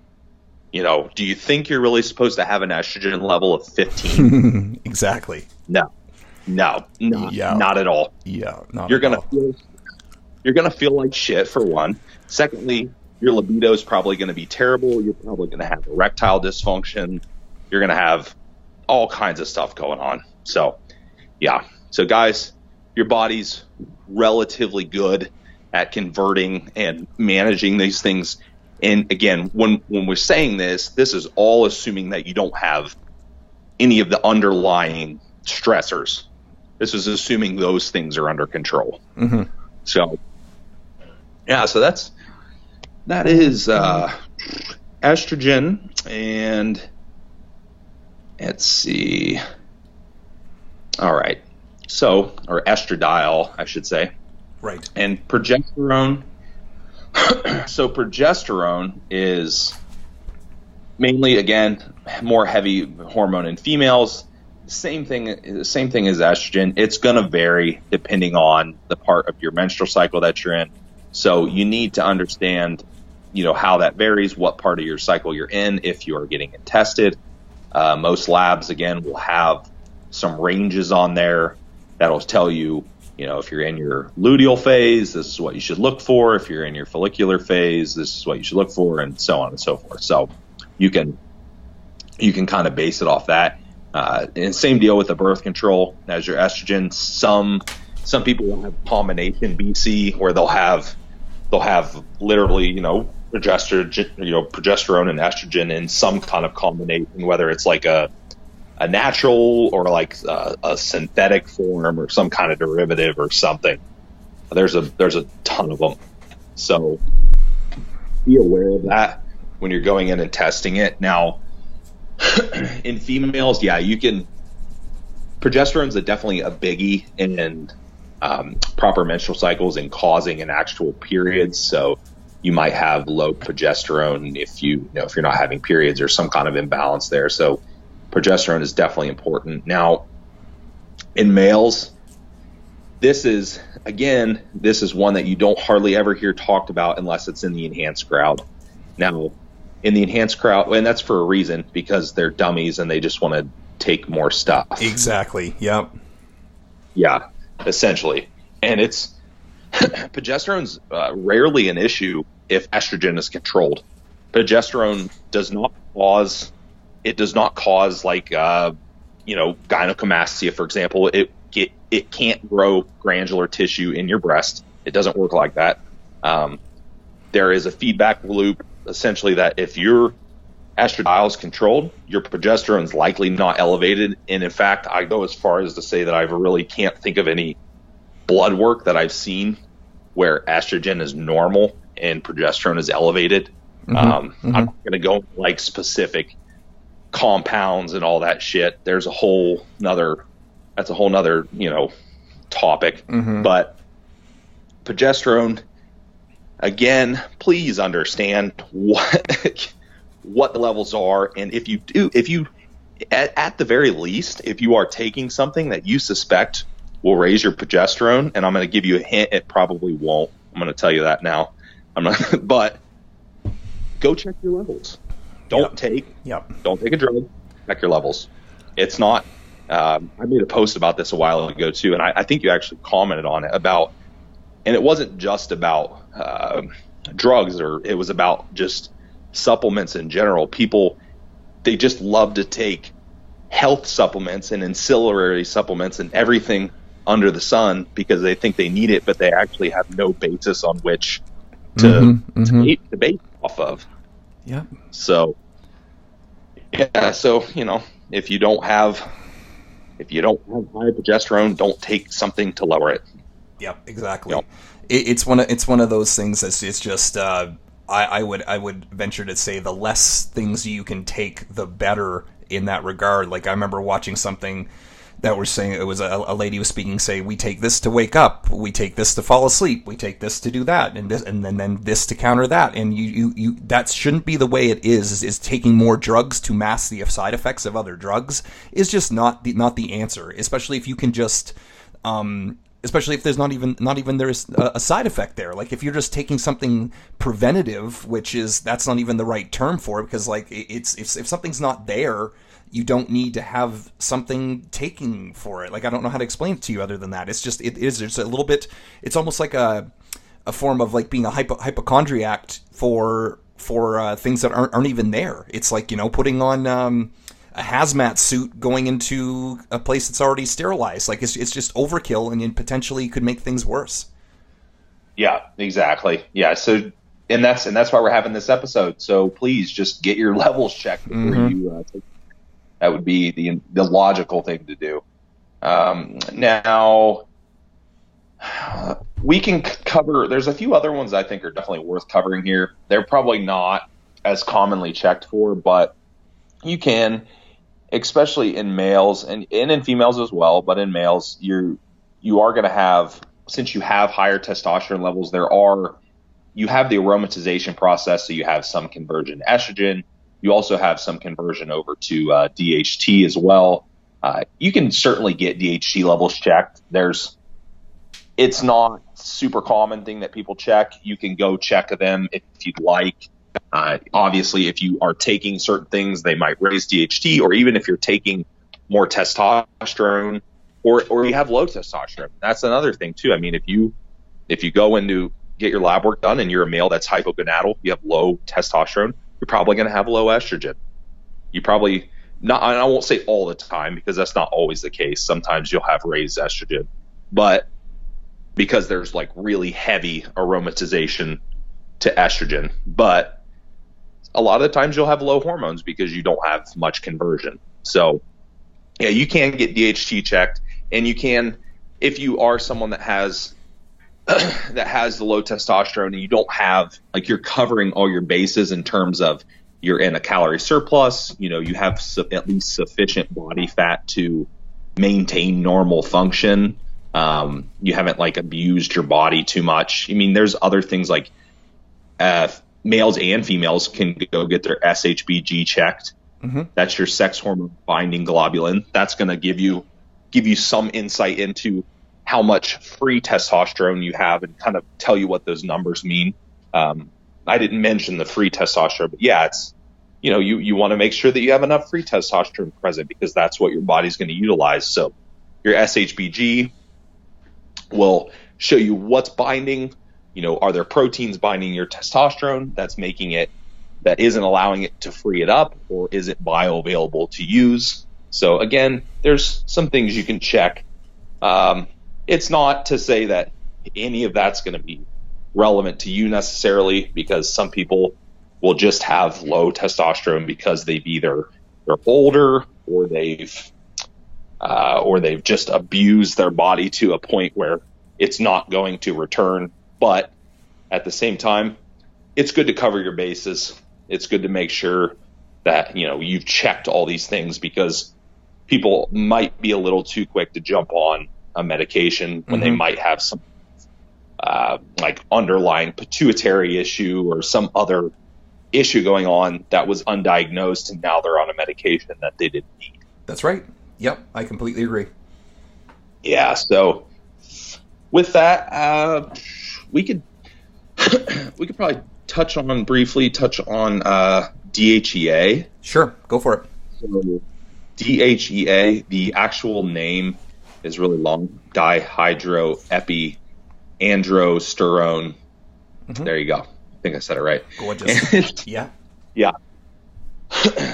do you think you're really supposed to have an estrogen level of 15? Exactly. No, not at all. Yeah, you're going to feel like shit, for one. Secondly, your libido is probably going to be terrible. You're probably going to have erectile dysfunction. You're going to have all kinds of stuff going on. So, yeah. So, guys, your body's relatively good at converting and managing these things. And again, when we're saying this is all assuming that you don't have any of the underlying stressors. This is assuming those things are under control. Mm-hmm. So, yeah, so that is estrogen, and let's see. All right. So, or estradiol, I should say. Right. And progesterone. So progesterone is mainly, again, more heavy hormone in females. Same thing as estrogen. It's going to vary depending on the part of your menstrual cycle that you're in. So you need to understand, how that varies, what part of your cycle you're in, if you are getting it tested. Most labs, again, will have some ranges on there that'll tell you, if you're in your luteal phase, this is what you should look for. If you're in your follicular phase, this is what you should look for, and so on and so forth. So you can kind of base it off that. And same deal with the birth control as your estrogen. Some people will have combination BC, where they'll have literally, progesterone and estrogen in some kind of combination, whether it's like a natural or like a synthetic form or some kind of derivative or something. There's a ton of them. So be aware of that when you're going in and testing it. Now, in females, yeah, progesterone's definitely a biggie in proper menstrual cycles and causing an actual period. So you might have low progesterone if you're not having periods or some kind of imbalance there. So progesterone is definitely important. Now, in males, this is one that you don't hardly ever hear talked about unless it's in the enhanced crowd. Now, in the enhanced crowd, and that's for a reason, because they're dummies and they just want to take more stuff. Exactly. Yep. Yeah, essentially. And progesterone's rarely an issue if estrogen is controlled. Progesterone does not cause like gynecomastia, for example. It can't grow glandular tissue in your breast. It doesn't work like that. There is a feedback loop, essentially, that if your estradiol is controlled, your progesterone is likely not elevated. And in fact, I go as far as to say that I really can't think of any blood work that I've seen where estrogen is normal and progesterone is elevated. I'm not going to go like specific compounds and all that shit. That's a whole nother topic. But progesterone, again, please understand what the levels are. And if you at the very least, if you are taking something that you suspect will raise your progesterone, and I'm going to give you a hint, it probably won't. I'm going to tell you that now. But go check your levels. Don't take a drug. Check your levels. It's not. I made a post about this a while ago too, and I think you actually commented on it about. And it wasn't just about drugs, or it was about just supplements in general. People, they just love to take health supplements and ancillary supplements and everything under the sun because they think they need it, but they actually have no basis on which to debate off of. Yeah. So, yeah. So, if you don't have high progesterone, don't take something to lower it. Yep, exactly. Yep. It's one of those things that's it's just I would venture to say the less things you can take, the better in that regard. Like I remember watching something that was saying, it was a lady was speaking, say, we take this to wake up, we take this to fall asleep, we take this to do that, and this, and then this to counter that, and you that shouldn't be the way it is taking more drugs to mask the side effects of other drugs is just not the answer, especially if you can just especially if there's not even there's a side effect there. Like if you're just taking something preventative, which is, that's not even the right term for it, because like it's if something's not there, you don't need to have something taking for it. Like I don't know how to explain it to you other than that. It's just it's a little bit, it's almost like a form of like being a hypochondriac for things that aren't even there. It's like, putting on a hazmat suit going into a place that's already sterilized. Like it's just overkill, and it potentially could make things worse. Yeah, exactly. Yeah. So, and that's why we're having this episode. So please just get your levels checked before you take. That would be the logical thing to do. Now we can cover, there's a few other ones I think are definitely worth covering here. They're probably not as commonly checked for, but you can, especially in males and in females as well, but in males, you are going to have, since you have higher testosterone levels, you have the aromatization process, so you have some conversion to estrogen. You also have some conversion over to DHT as well. You can certainly get DHT levels checked. It's not super common thing that people check. You can go check them if you'd like. Obviously, if you are taking certain things, they might raise DHT, or even if you're taking more testosterone, or you have low testosterone. That's another thing too. I mean, if you go in to get your lab work done and you're a male that's hypogonadal, you have low testosterone, you're probably going to have low estrogen. You probably not, and I won't say all the time because that's not always the case. Sometimes you'll have raised estrogen, but because there's like really heavy aromatization to estrogen, but a lot of the times you'll have low hormones because you don't have much conversion. So yeah, you can get DHT checked, and you can, if you are someone that has the low testosterone and you don't have, like, you're covering all your bases in terms of you're in a calorie surplus, you have at least sufficient body fat to maintain normal function. You haven't like abused your body too much. I mean, there's other things like males and females can go get their SHBG checked. That's your sex hormone binding globulin. That's going to give you some insight into how much free testosterone you have and kind of tell you what those numbers mean. I didn't mention the free testosterone, but yeah, it's, you want to make sure that you have enough free testosterone present because that's what your body's going to utilize. So your SHBG will show you what's binding, are there proteins binding your testosterone that isn't allowing it to free it up, or is it bioavailable to use? So again, there's some things you can check. It's not to say that any of that's going to be relevant to you necessarily, because some people will just have low testosterone because they're older, or they've just abused their body to a point where it's not going to return. But at the same time, it's good to cover your bases. It's good to make sure that, you've checked all these things, because people might be a little too quick to jump on a medication when they might have some like underlying pituitary issue or some other issue going on that was undiagnosed, and now they're on a medication that they didn't need. That's right. Yep, I completely agree. Yeah, so with that, we could probably briefly touch on DHEA. Sure, go for it. So DHEA, the actual name is really long, dihydroepiandrosterone. Mm-hmm. There you go. I think I said it right. Gorgeous. Yeah. Yeah.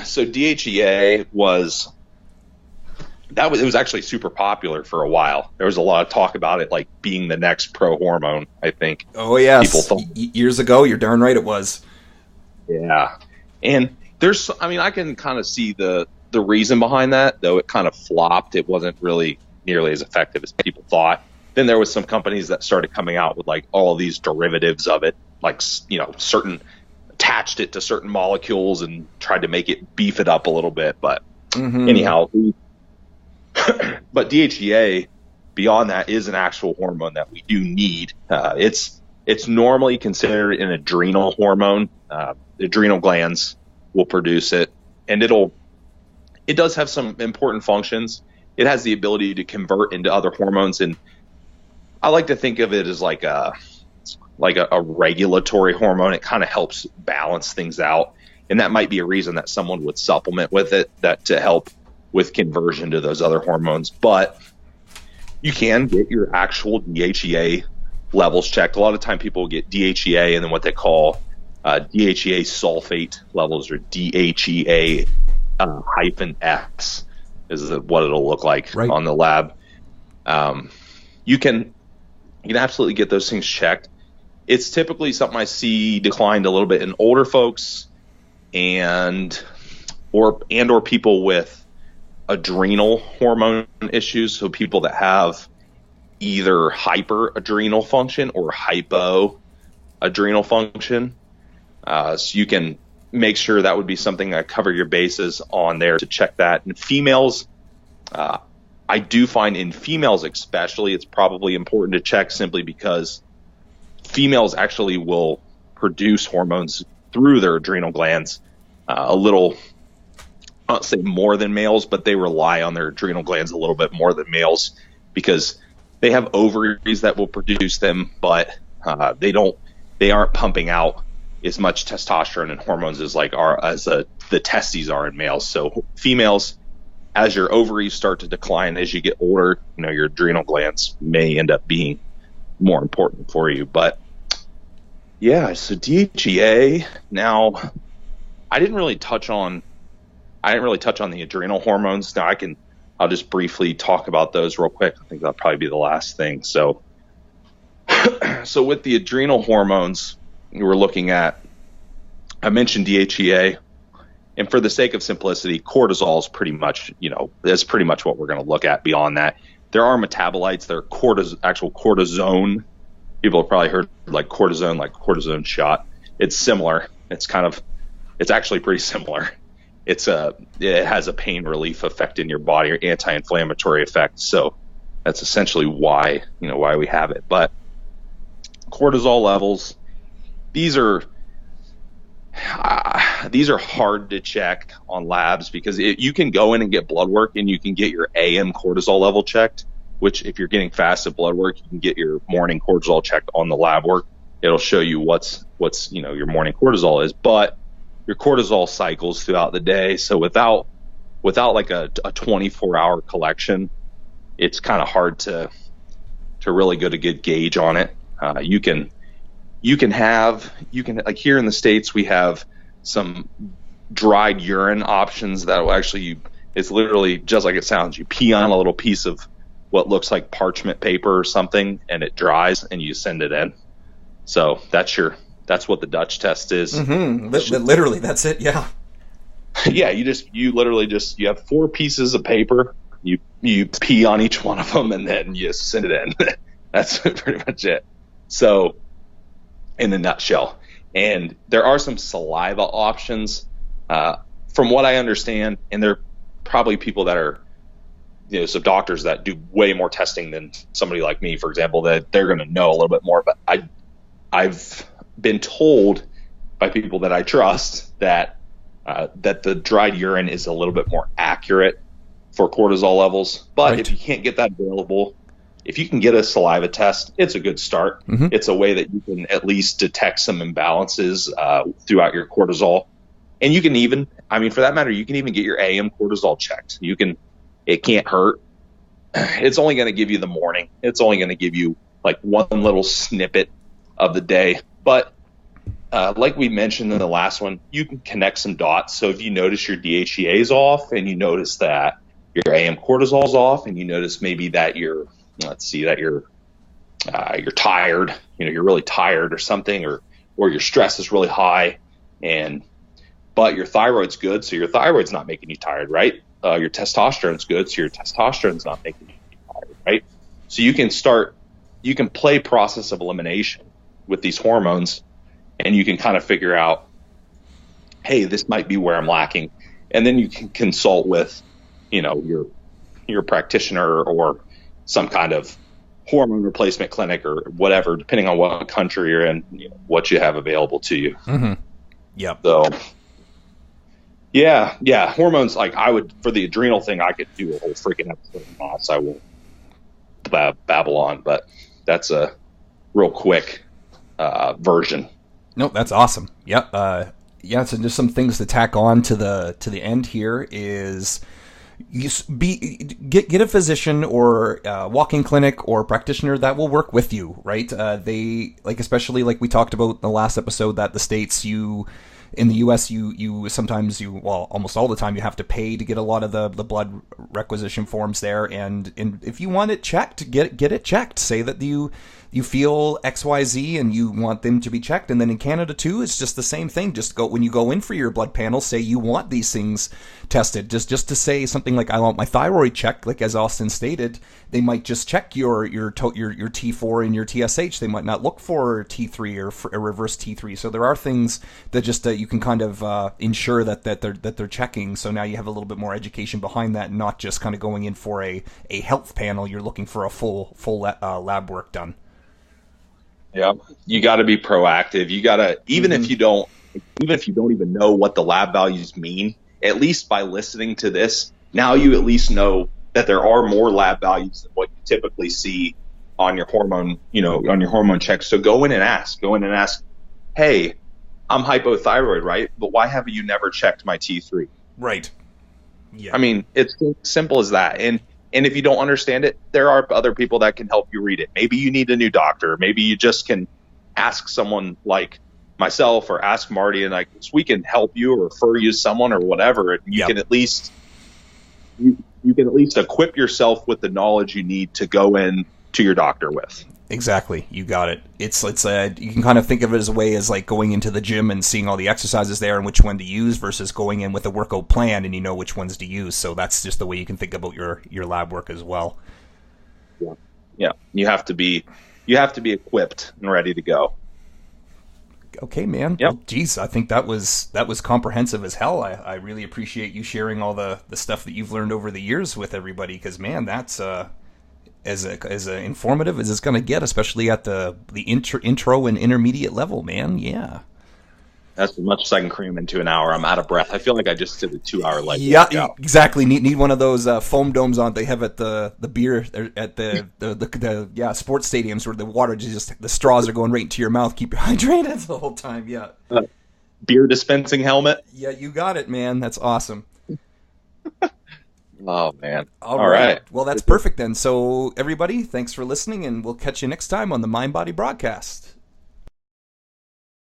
So DHEA it was actually super popular for a while. There was a lot of talk about it like being the next pro hormone, I think. Oh yes. People thought. Years ago, you're darn right it was. Yeah. And I can kind of see the reason behind that, though it kind of flopped. It wasn't really nearly as effective as people thought. Then there was some companies that started coming out with like all of these derivatives of it, like, certain attached it to certain molecules and tried to make it beef it up a little bit. But anyhow, but DHEA beyond that is an actual hormone that we do need. It's normally considered an adrenal hormone. The adrenal glands will produce it, and it does have some important functions. It has the ability to convert into other hormones, and I like to think of it as like a regulatory hormone. It kind of helps balance things out, and that might be a reason that someone would supplement with it to help with conversion to those other hormones. But you can get your actual DHEA levels checked. A lot of time people get DHEA and then what they call DHEA sulfate levels, or DHEA -S is what it'll look like on the lab. You can absolutely get those things checked. It's typically something I see declined a little bit in older folks and or people with adrenal hormone issues. So people that have either hyperadrenal function or hypoadrenal function. So you can make sure that would be something that cover your bases on there to check that. And females, I do find in females especially, it's probably important to check simply because females actually will produce hormones through their adrenal glands a little, I don't say more than males, but they rely on their adrenal glands a little bit more than males because they have ovaries that will produce them, but they aren't pumping out as much testosterone and hormones as the testes are in males. So females, as your ovaries start to decline as you get older, your adrenal glands may end up being more important for you. But yeah, so DHEA. Now, I didn't really touch on the adrenal hormones. Now I'll just briefly talk about those real quick. I think that'll probably be the last thing. So with the adrenal hormones, we're looking at, I mentioned DHEA, and for the sake of simplicity, cortisol is pretty much what we're going to look at. Beyond that, there are metabolites. There are actual cortisone. People have probably heard like cortisone shot. It's similar. It's actually pretty similar. It has a pain relief effect in your body, or anti-inflammatory effect. So that's essentially why we have it. But cortisol levels, these are hard to check on labs because you can go in and get blood work and you can get your AM cortisol level checked, which if you're getting fasted blood work, you can get your morning cortisol checked on the LabWork. It'll show you what's your morning cortisol is, but your cortisol cycles throughout the day. So without like a 24-hour collection, it's kind of hard to really get a good gauge on it. You can like here in the States, we have some dried urine options that will actually, it's literally just like it sounds. You pee on a little piece of what looks like parchment paper or something, and it dries, and you send it in. So that's what the Dutch test is. Mm-hmm. Literally, that's it. Yeah. Yeah. You have 4 pieces of paper. You pee on each one of them, and then you send it in. That's pretty much it. So, in a nutshell. And there are some saliva options, from what I understand, and there are probably people that are some doctors that do way more testing than somebody like me, for example, that they're going to know a little bit more. But I've been told by people that I trust that the dried urine is a little bit more accurate for cortisol levels. But Right. if you can't get that available, if you can get a saliva test, it's a good start. Mm-hmm. It's a way that you can at least detect some imbalances throughout your cortisol. And you can even, for that matter, you can even get your AM cortisol checked. It can't hurt. It's only going to give you the morning. It's only going to give you like one little snippet of the day. But like we mentioned in the last one, you can connect some dots. So if you notice your DHEA is off, and you notice that your AM cortisol is off, and you notice maybe that you're tired, you're really tired or something, or your stress is really high, but your thyroid's good, so your thyroid's not making you tired, right? Your testosterone's good, so your testosterone's not making you tired, right? So you can play process of elimination with these hormones, and you can kind of figure out, hey, this might be where I'm lacking. And then you can consult with, your practitioner or some kind of hormone replacement clinic or whatever, depending on what country you're in, what you have available to you. Mm-hmm. Yep. So yeah, hormones, like for the adrenal thing, I could do a whole freaking episode on that, so I won't babble on, but that's a real quick version. No, that's awesome. Yep. So just some things to tack on to the end here is get a physician or walk-in clinic or practitioner that will work with you, right? They especially like we talked about in the last episode, that the States, in the U.S., you sometimes almost all the time you have to pay to get a lot of the blood requisition forms there, and if you want it checked, get it checked. Say that you feel XYZ and you want them to be checked. And then in Canada too, it's just the same thing. Just when you go in for your blood panel, say you want these things tested. Just to say something like, I want my thyroid checked, like as Austin stated, they might just check your T4 and your TSH. They might not look for T3 or for a reverse T3. So there are things that just you can kind of ensure that they're checking. So now you have a little bit more education behind that, not just kind of going in for a health panel. You're looking for a full lab work done. Yeah, you got to be proactive. You got to, even if you don't even know what the lab values mean, at least by listening to this, now you at least know that there are more lab values than what you typically see on your hormone, on your hormone checks. So go in and ask, hey, I'm hypothyroid, right? But why have you never checked my T3? Right. Yeah. It's simple as that. And if you don't understand it, there are other people that can help you read it. Maybe you need a new doctor. Maybe you just can ask someone like myself or ask Marty, and we can help you or refer you to someone or whatever. And you can at least equip yourself with the knowledge you need to go in to your doctor with. Exactly. You got it. It's you can kind of think of it as a way as like going into the gym and seeing all the exercises there and which one to use versus going in with a workout plan and you know which ones to use. So that's just the way you can think about your lab work as well. Yeah. You have to be equipped and ready to go. Okay, man. Yep. Well, geez, I think that was comprehensive as hell. I really appreciate you sharing all the stuff that you've learned over the years with everybody, because man, that's as informative as it's going to get, especially at the intro and intermediate level, man. Yeah. That's as much as I can cram into an hour. I'm out of breath. I feel like I just did a 2-hour leg. Yeah, exactly. Need one of those foam domes on they have at the beer at the sports stadiums where the water the straws are going right into your mouth. Keep you hydrated the whole time. Yeah. Beer dispensing helmet. Yeah, you got it, man. That's awesome. Oh, man. All right. Well, that's perfect then. So, everybody, thanks for listening, and we'll catch you next time on the Mind Body Broadcast.